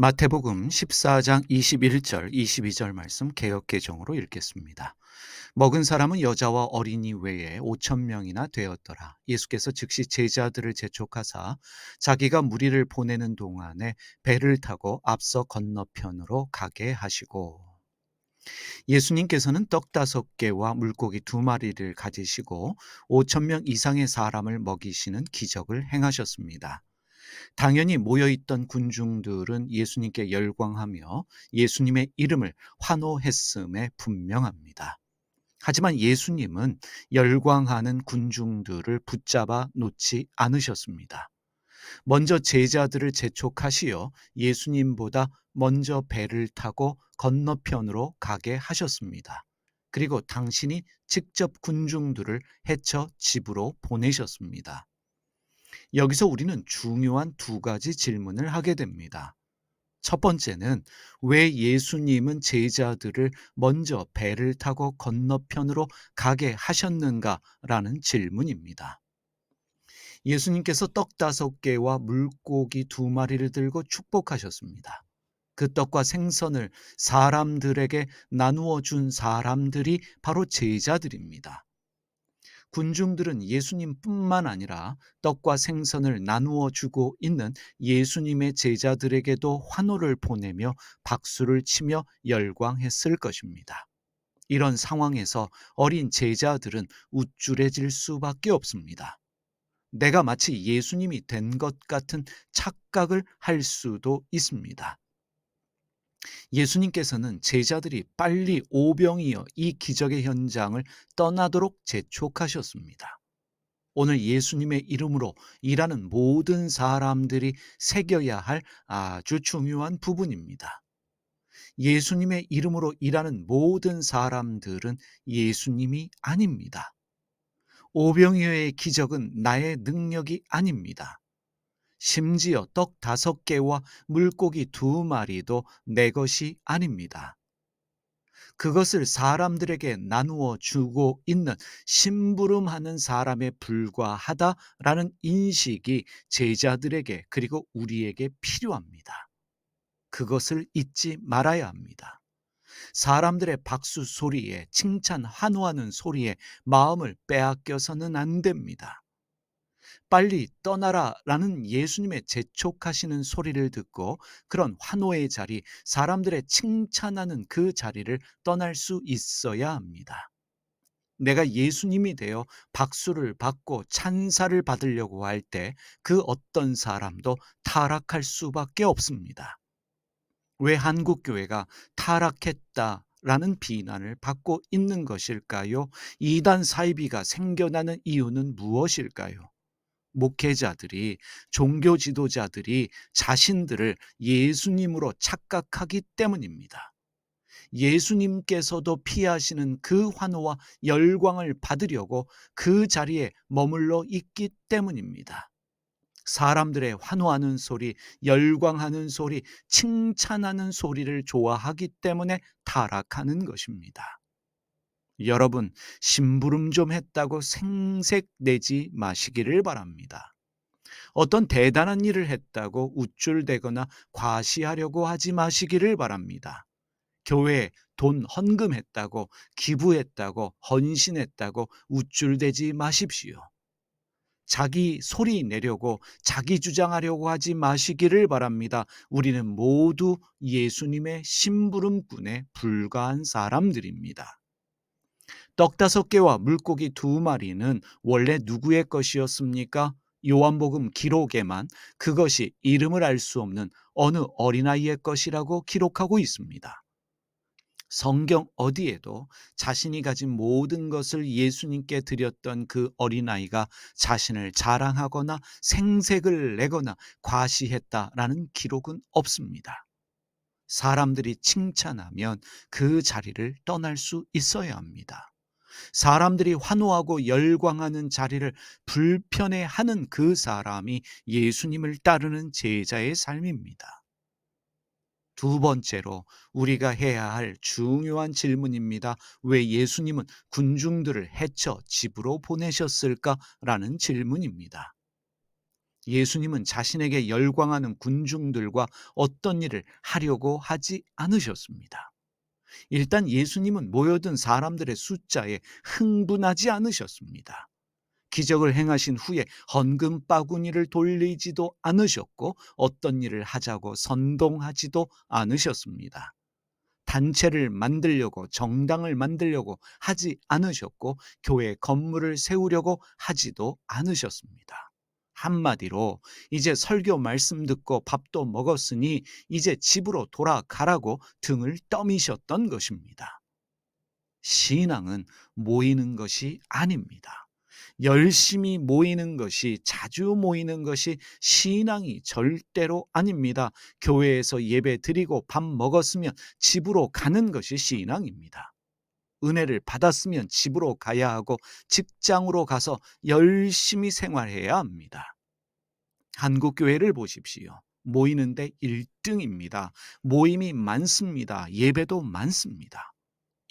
마태복음 14장 21절, 22절 말씀 개역 개정으로 읽겠습니다. 먹은 사람은 여자와 어린이 외에 5천 명이나 되었더라. 예수께서 즉시 제자들을 재촉하사 자기가 무리를 보내는 동안에 배를 타고 앞서 건너편으로 가게 하시고, 예수님께서는 떡 5개와 물고기 2마리를 가지시고 5천 명 이상의 사람을 먹이시는 기적을 행하셨습니다. 당연히 모여있던 군중들은 예수님께 열광하며 예수님의 이름을 환호했음에 분명합니다. 하지만 예수님은 열광하는 군중들을 붙잡아 놓지 않으셨습니다. 먼저 제자들을 재촉하시어 예수님보다 먼저 배를 타고 건너편으로 가게 하셨습니다. 그리고 당신이 직접 군중들을 헤쳐 집으로 보내셨습니다. 여기서 우리는 중요한 2가지 질문을 하게 됩니다. 첫 번째는 왜 예수님은 제자들을 먼저 배를 타고 건너편으로 가게 하셨는가라는 질문입니다. 예수님께서 떡 5개와 물고기 2마리를 들고 축복하셨습니다. 그 떡과 생선을 사람들에게 나누어 준 사람들이 바로 제자들입니다. 군중들은 예수님뿐만 아니라 떡과 생선을 나누어 주고 있는 예수님의 제자들에게도 환호를 보내며 박수를 치며 열광했을 것입니다. 이런 상황에서 어린 제자들은 우쭐해질 수밖에 없습니다. 내가 마치 예수님이 된 것 같은 착각을 할 수도 있습니다. 예수님께서는 제자들이 빨리 오병이어 이 기적의 현장을 떠나도록 재촉하셨습니다. 오늘 예수님의 이름으로 일하는 모든 사람들이 새겨야 할 아주 중요한 부분입니다. 예수님의 이름으로 일하는 모든 사람들은 예수님이 아닙니다. 오병이어의 기적은 나의 능력이 아닙니다. 심지어 떡 5개와 물고기 2마리도 내 것이 아닙니다. 그것을 사람들에게 나누어 주고 있는 심부름하는 사람에 불과하다라는 인식이 제자들에게 그리고 우리에게 필요합니다. 그것을 잊지 말아야 합니다. 사람들의 박수 소리에, 칭찬 환호하는 소리에 마음을 빼앗겨서는 안 됩니다. 빨리 떠나라라는 예수님의 재촉하시는 소리를 듣고 그런 환호의 자리, 사람들의 칭찬하는 그 자리를 떠날 수 있어야 합니다. 내가 예수님이 되어 박수를 받고 찬사를 받으려고 할 때 그 어떤 사람도 타락할 수밖에 없습니다. 왜 한국교회가 타락했다라는 비난을 받고 있는 것일까요? 이단 사이비가 생겨나는 이유는 무엇일까요? 목회자들이, 종교 지도자들이 자신들을 예수님으로 착각하기 때문입니다. 예수님께서도 피하시는 그 환호와 열광을 받으려고 그 자리에 머물러 있기 때문입니다. 사람들의 환호하는 소리, 열광하는 소리, 칭찬하는 소리를 좋아하기 때문에 타락하는 것입니다. 여러분, 심부름 좀 했다고 생색 내지 마시기를 바랍니다. 어떤 대단한 일을 했다고 우쭐대거나 과시하려고 하지 마시기를 바랍니다. 교회에 돈 헌금했다고, 기부했다고, 헌신했다고 우쭐대지 마십시오. 자기 소리 내려고, 자기 주장하려고 하지 마시기를 바랍니다. 우리는 모두 예수님의 심부름꾼에 불과한 사람들입니다. 떡 5개와 물고기 2마리는 원래 누구의 것이었습니까? 요한복음 기록에만 그것이 이름을 알 수 없는 어느 어린아이의 것이라고 기록하고 있습니다. 성경 어디에도 자신이 가진 모든 것을 예수님께 드렸던 그 어린아이가 자신을 자랑하거나 생색을 내거나 과시했다라는 기록은 없습니다. 사람들이 칭찬하면 그 자리를 떠날 수 있어야 합니다. 사람들이 환호하고 열광하는 자리를 불편해하는 그 사람이 예수님을 따르는 제자의 삶입니다. 2번째로 우리가 해야 할 중요한 질문입니다. 왜 예수님은 군중들을 헤쳐 집으로 보내셨을까라는 질문입니다. 예수님은 자신에게 열광하는 군중들과 어떤 일을 하려고 하지 않으셨습니다. 일단 예수님은 모여든 사람들의 숫자에 흥분하지 않으셨습니다. 기적을 행하신 후에 헌금 바구니를 돌리지도 않으셨고 어떤 일을 하자고 선동하지도 않으셨습니다. 단체를 만들려고 정당을 만들려고 하지 않으셨고 교회 건물을 세우려고 하지도 않으셨습니다. 한마디로 이제 설교 말씀 듣고 밥도 먹었으니 이제 집으로 돌아가라고 등을 떠미셨던 것입니다. 신앙은 모이는 것이 아닙니다. 열심히 모이는 것이, 자주 모이는 것이 신앙이 절대로 아닙니다. 교회에서 예배 드리고 밥 먹었으면 집으로 가는 것이 신앙입니다. 은혜를 받았으면 집으로 가야 하고 직장으로 가서 열심히 생활해야 합니다. 한국 교회를 보십시오. 모이는데 1등입니다. 모임이 많습니다. 예배도 많습니다.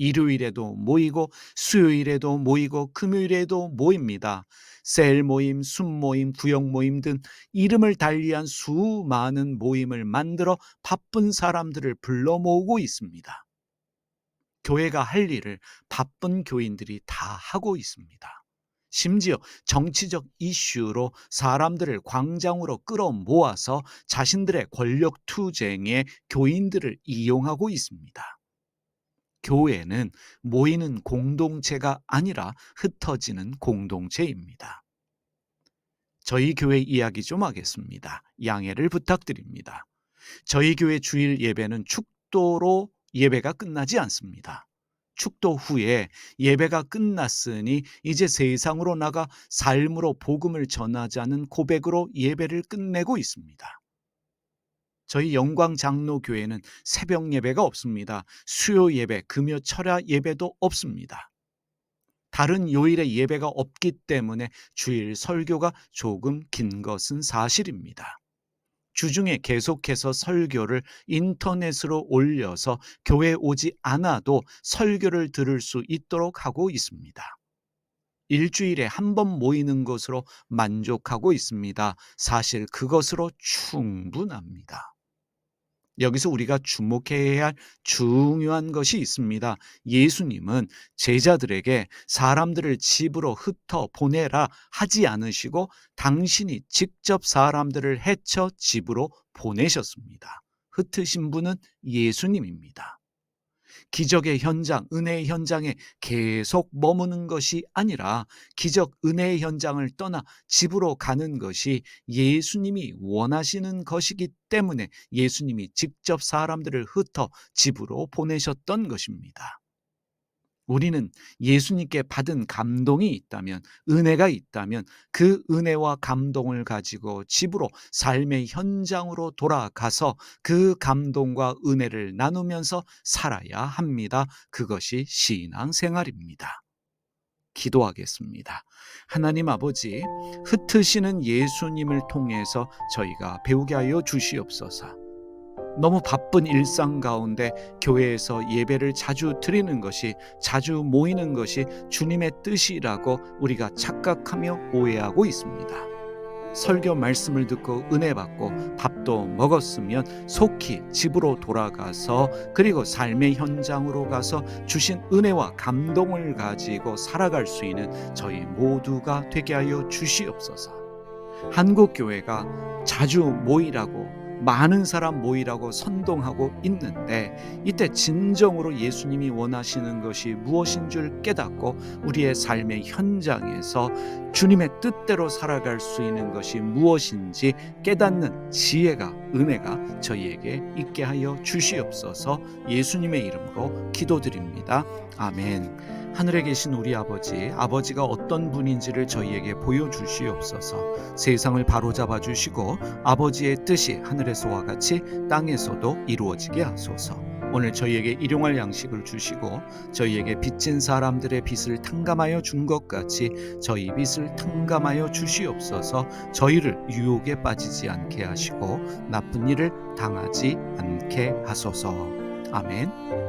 일요일에도 모이고 수요일에도 모이고 금요일에도 모입니다. 셀 모임, 숨 모임, 구역 모임 등 이름을 달리한 수많은 모임을 만들어 바쁜 사람들을 불러 모으고 있습니다. 교회가 할 일을 바쁜 교인들이 다 하고 있습니다. 심지어 정치적 이슈로 사람들을 광장으로 끌어모아서 자신들의 권력 투쟁에 교인들을 이용하고 있습니다. 교회는 모이는 공동체가 아니라 흩어지는 공동체입니다. 저희 교회 이야기 좀 하겠습니다. 양해를 부탁드립니다. 저희 교회 주일 예배는 축도로 예배가 끝나지 않습니다. 축도 후에 예배가 끝났으니 이제 세상으로 나가 삶으로 복음을 전하자는 고백으로 예배를 끝내고 있습니다. 저희 영광장로교회는 새벽 예배가 없습니다. 수요 예배, 금요 철야 예배도 없습니다. 다른 요일에 예배가 없기 때문에 주일 설교가 조금 긴 것은 사실입니다. 주중에 계속해서 설교를 인터넷으로 올려서 교회에 오지 않아도 설교를 들을 수 있도록 하고 있습니다. 일주일에 한 번 모이는 것으로 만족하고 있습니다. 사실 그것으로 충분합니다. 여기서 우리가 주목해야 할 중요한 것이 있습니다. 예수님은 제자들에게 사람들을 집으로 흩어 보내라 하지 않으시고 당신이 직접 사람들을 해쳐 집으로 보내셨습니다. 흩으신 분은 예수님입니다. 기적의 현장, 은혜의 현장에 계속 머무는 것이 아니라 기적, 은혜의 현장을 떠나 집으로 가는 것이 예수님이 원하시는 것이기 때문에 예수님이 직접 사람들을 흩어 집으로 보내셨던 것입니다. 우리는 예수님께 받은 감동이 있다면, 은혜가 있다면 그 은혜와 감동을 가지고 집으로 삶의 현장으로 돌아가서 그 감동과 은혜를 나누면서 살아야 합니다. 그것이 신앙생활입니다. 기도하겠습니다. 하나님 아버지, 흩으시는 예수님을 통해서 저희가 배우게 하여 주시옵소서. 너무 바쁜 일상 가운데 교회에서 예배를 자주 드리는 것이, 자주 모이는 것이 주님의 뜻이라고 우리가 착각하며 오해하고 있습니다. 설교 말씀을 듣고 은혜 받고 밥도 먹었으면 속히 집으로 돌아가서 그리고 삶의 현장으로 가서 주신 은혜와 감동을 가지고 살아갈 수 있는 저희 모두가 되게 하여 주시옵소서. 한국 교회가 자주 모이라고, 많은 사람 모이라고 선동하고 있는데 이때 진정으로 예수님이 원하시는 것이 무엇인 줄 깨닫고 우리의 삶의 현장에서 주님의 뜻대로 살아갈 수 있는 것이 무엇인지 깨닫는 지혜가, 은혜가 저희에게 있게 하여 주시옵소서. 예수님의 이름으로 기도드립니다. 아멘. 하늘에 계신 우리 아버지가 어떤 분인지를 저희에게 보여주시옵소서. 세상을 바로잡아 주시고 아버지의 뜻이 하늘에서와 같이 땅에서도 이루어지게 하소서. 오늘 저희에게 일용할 양식을 주시고 저희에게 빚진 사람들의 빚을 탕감하여 준 것 같이 저희 빚을 탕감하여 주시옵소서. 저희를 유혹에 빠지지 않게 하시고 나쁜 일을 당하지 않게 하소서. 아멘.